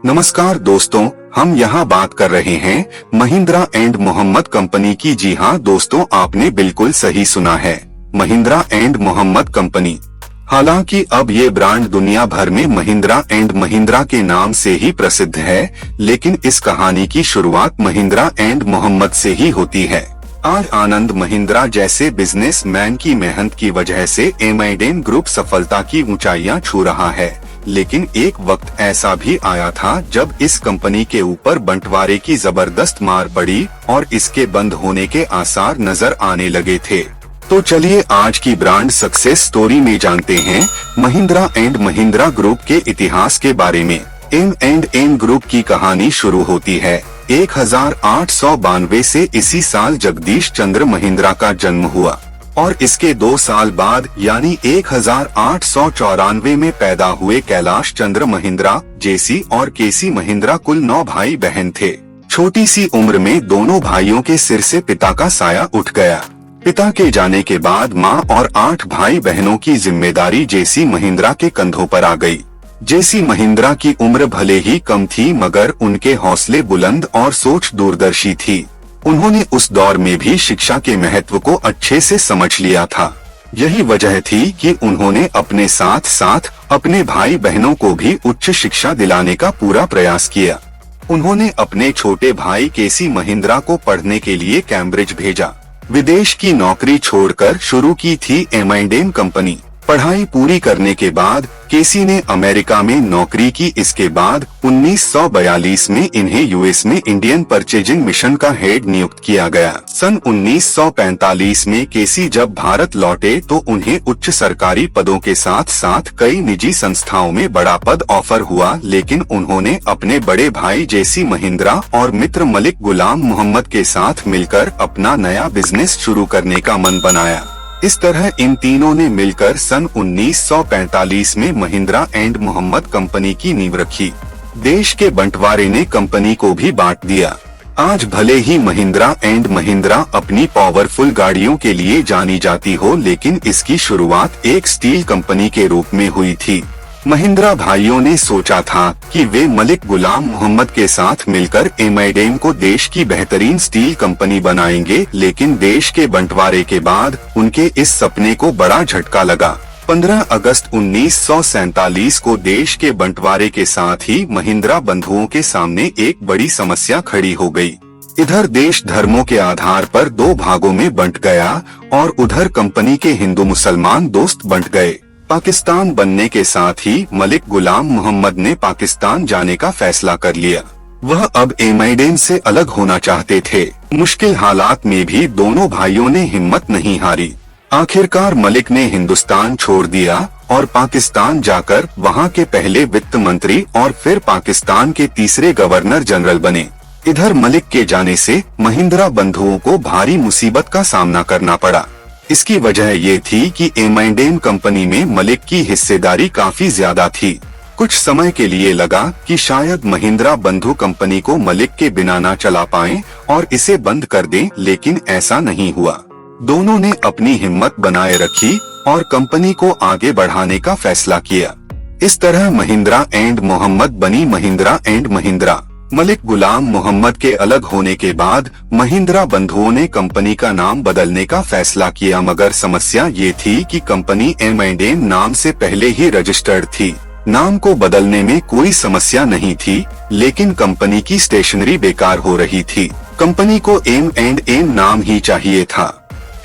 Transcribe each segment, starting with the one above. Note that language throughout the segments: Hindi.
नमस्कार दोस्तों, हम यहाँ बात कर रहे हैं महिंद्रा एंड मोहम्मद कंपनी की। जी हाँ दोस्तों, आपने बिल्कुल सही सुना है, महिंद्रा एंड मोहम्मद कंपनी। हालांकि अब ये ब्रांड दुनिया भर में महिंद्रा एंड महिंद्रा के नाम से ही प्रसिद्ध है, लेकिन इस कहानी की शुरुआत महिंद्रा एंड मोहम्मद से ही होती है। आज आनंद महिंद्रा जैसे बिजनेसमैन की मेहनत की वजह से एमाइडेन ग्रुप सफलता की ऊंचाइयां छू रहा है, लेकिन एक वक्त ऐसा भी आया था जब इस कंपनी के ऊपर बंटवारे की जबरदस्त मार पड़ी और इसके बंद होने के आसार नजर आने लगे थे। तो चलिए आज की ब्रांड सक्सेस स्टोरी में जानते हैं महिंद्रा एंड महिंद्रा ग्रुप के इतिहास के बारे में। एम ग्रुप की कहानी शुरू होती है 1892 से। इसी साल जगदीश चंद्र महिंद्रा का जन्म हुआ और इसके 2 साल बाद यानी 1894 में पैदा हुए कैलाश चंद्र महिंद्रा, जेसी और केसी महिंद्रा कुल 9 भाई बहन थे। छोटी सी उम्र में दोनों भाइयों के सिर से पिता का साया उठ गया। पिता के जाने के बाद मां और 8 भाई बहनों की जिम्मेदारी जेसी महिंद्रा के कंधों पर आ गई। जेसी महिंद्रा की उम्र भले ही कम थी, मगर उनके हौसले बुलंद और सोच दूरदर्शी थी। उन्होंने उस दौर में भी शिक्षा के महत्व को अच्छे से समझ लिया था। यही वजह थी कि उन्होंने अपने साथ साथ अपने भाई बहनों को भी उच्च शिक्षा दिलाने का पूरा प्रयास किया। उन्होंने अपने छोटे भाई केसी महिंद्रा को पढ़ने के लिए कैम्ब्रिज भेजा। विदेश की नौकरी छोड़कर शुरू की थी एमाइडेन कंपनी। पढ़ाई पूरी करने के बाद केसी ने अमेरिका में नौकरी की। इसके बाद 1942 में इन्हें यूएस में इंडियन परचेजिंग मिशन का हेड नियुक्त किया गया। सन 1945 में केसी जब भारत लौटे तो उन्हें उच्च सरकारी पदों के साथ साथ कई निजी संस्थाओं में बड़ा पद ऑफर हुआ, लेकिन उन्होंने अपने बड़े भाई जेसी महिंद्रा और मित्र मलिक गुलाम मोहम्मद के साथ मिलकर अपना नया बिजनेस शुरू करने का मन बनाया। इस तरह इन तीनों ने मिलकर सन 1945 में महिंद्रा एंड मोहम्मद कंपनी की नींव रखी। देश के बंटवारे ने कंपनी को भी बांट दिया। आज भले ही महिंद्रा एंड महिंद्रा अपनी पावरफुल गाड़ियों के लिए जानी जाती हो, लेकिन इसकी शुरुआत एक स्टील कंपनी के रूप में हुई थी। महिंद्रा भाइयों ने सोचा था कि वे मलिक गुलाम मोहम्मद के साथ मिलकर एमाइडेन को देश की बेहतरीन स्टील कंपनी बनाएंगे, लेकिन देश के बंटवारे के बाद उनके इस सपने को बड़ा झटका लगा। 15 अगस्त 1947 को देश के बंटवारे के साथ ही महिंद्रा बंधुओं के सामने एक बड़ी समस्या खड़ी हो गई। इधर देश धर्मों के आधार पर 2 भागों में बंट गया और उधर कंपनी के हिंदू मुसलमान दोस्त बंट गए। पाकिस्तान बनने के साथ ही मलिक गुलाम मोहम्मद ने पाकिस्तान जाने का फैसला कर लिया। वह अब एमाइडेन से अलग होना चाहते थे। मुश्किल हालात में भी दोनों भाइयों ने हिम्मत नहीं हारी। आखिरकार मलिक ने हिंदुस्तान छोड़ दिया और पाकिस्तान जाकर वहां के पहले वित्त मंत्री और फिर पाकिस्तान के तीसरे गवर्नर जनरल बने। इधर मलिक के जाने से महिंद्रा बंधुओं को भारी मुसीबत का सामना करना पड़ा। इसकी वजह ये थी कि एमाइडेन कंपनी में मलिक की हिस्सेदारी काफी ज्यादा थी। कुछ समय के लिए लगा कि शायद महिंद्रा बंधु कंपनी को मलिक के बिना ना चला पाएं और इसे बंद कर दें, लेकिन ऐसा नहीं हुआ। दोनों ने अपनी हिम्मत बनाए रखी और कंपनी को आगे बढ़ाने का फैसला किया। इस तरह महिंद्रा एंड मोहम्मद बनी महिंद्रा एंड महिंद्रा। मलिक गुलाम मोहम्मद के अलग होने के बाद महिंद्रा बंधुओं ने कंपनी का नाम बदलने का फैसला किया, मगर समस्या ये थी कि कंपनी एमाइडेन नाम से पहले ही रजिस्टर्ड थी। नाम को बदलने में कोई समस्या नहीं थी, लेकिन कंपनी की स्टेशनरी बेकार हो रही थी। कंपनी को एम नाम ही चाहिए था।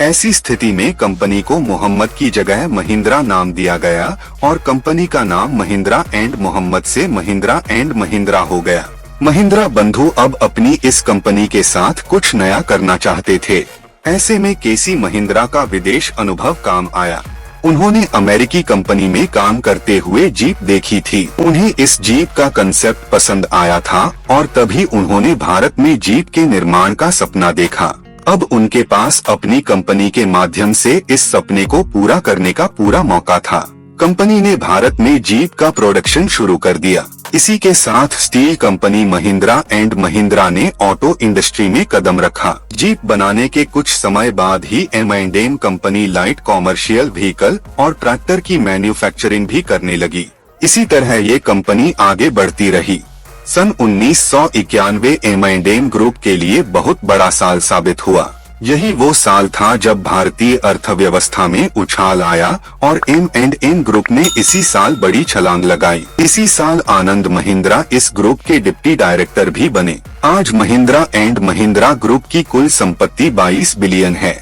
ऐसी स्थिति में कंपनी को मोहम्मद की जगह महिंद्रा नाम दिया गया और कंपनी का नाम महिंद्रा एंड मोहम्मद से महिंद्रा एंड महिंद्रा हो गया। महिंद्रा बंधु अब अपनी इस कंपनी के साथ कुछ नया करना चाहते थे। ऐसे में केसी महिंद्रा का विदेश अनुभव काम आया। उन्होंने अमेरिकी कंपनी में काम करते हुए जीप देखी थी। उन्हें इस जीप का कंसेप्ट पसंद आया था और तभी उन्होंने भारत में जीप के निर्माण का सपना देखा। अब उनके पास अपनी कंपनी के माध्यम से इस सपने को पूरा करने का पूरा मौका था। कंपनी ने भारत में जीप का प्रोडक्शन शुरू कर दिया। इसी के साथ steel company Mahindra and Mahindra ने ऑटो इंडस्ट्री में कदम रखा। जीप बनाने के कुछ समय बाद ही एमाइडेन कंपनी लाइट कॉमर्शियल व्हीकल और ट्रैक्टर की मैन्युफैक्चरिंग भी करने लगी। इसी तरह ये कंपनी आगे बढ़ती रही। सन 1991 M&M ग्रुप के लिए बहुत बड़ा साल साबित हुआ। यही वो साल था जब भारतीय अर्थव्यवस्था में उछाल आया और M&M ग्रुप ने इसी साल बड़ी छलांग लगाई। इसी साल आनंद महिंद्रा इस ग्रुप के डिप्टी डायरेक्टर भी बने। आज महिंद्रा एंड महिंद्रा ग्रुप की कुल संपत्ति 22 बिलियन है।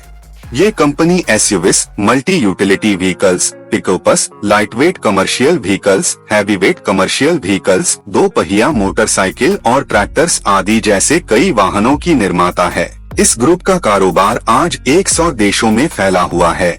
ये company SUVs, multi utility vehicles, pickups, lightweight commercial vehicles, heavyweight commercial vehicles, दो पहिया मोटरसाइकिल और ट्रैक्टर्स आदि जैसे कई वाहनों की निर्माता है। इस ग्रुप का कारोबार आज 100 देशों में फैला हुआ है।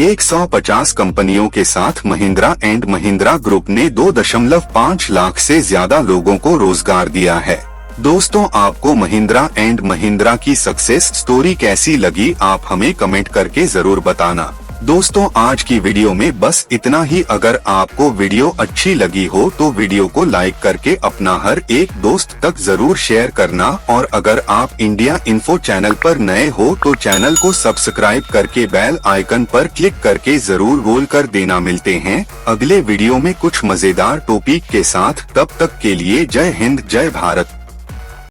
150 कंपनियों के साथ महिंद्रा एंड महिंद्रा ग्रुप ने 2.5 लाख से ज्यादा लोगों को रोजगार दिया है। दोस्तों, आपको महिंद्रा एंड महिंद्रा की सक्सेस स्टोरी कैसी लगी, आप हमें कमेंट करके जरूर बताना। दोस्तों, आज की वीडियो में बस इतना ही। अगर आपको वीडियो अच्छी लगी हो तो वीडियो को लाइक करके अपना हर एक दोस्त तक जरूर शेयर करना, और अगर आप इंडिया इन्फो चैनल पर नए हो तो चैनल को सब्सक्राइब करके बेल आइकन पर क्लिक करके जरूर रोल कर देना। मिलते हैं अगले वीडियो में कुछ मजेदार टॉपिक के साथ। तब तक के लिए जय हिंद, जय भारत।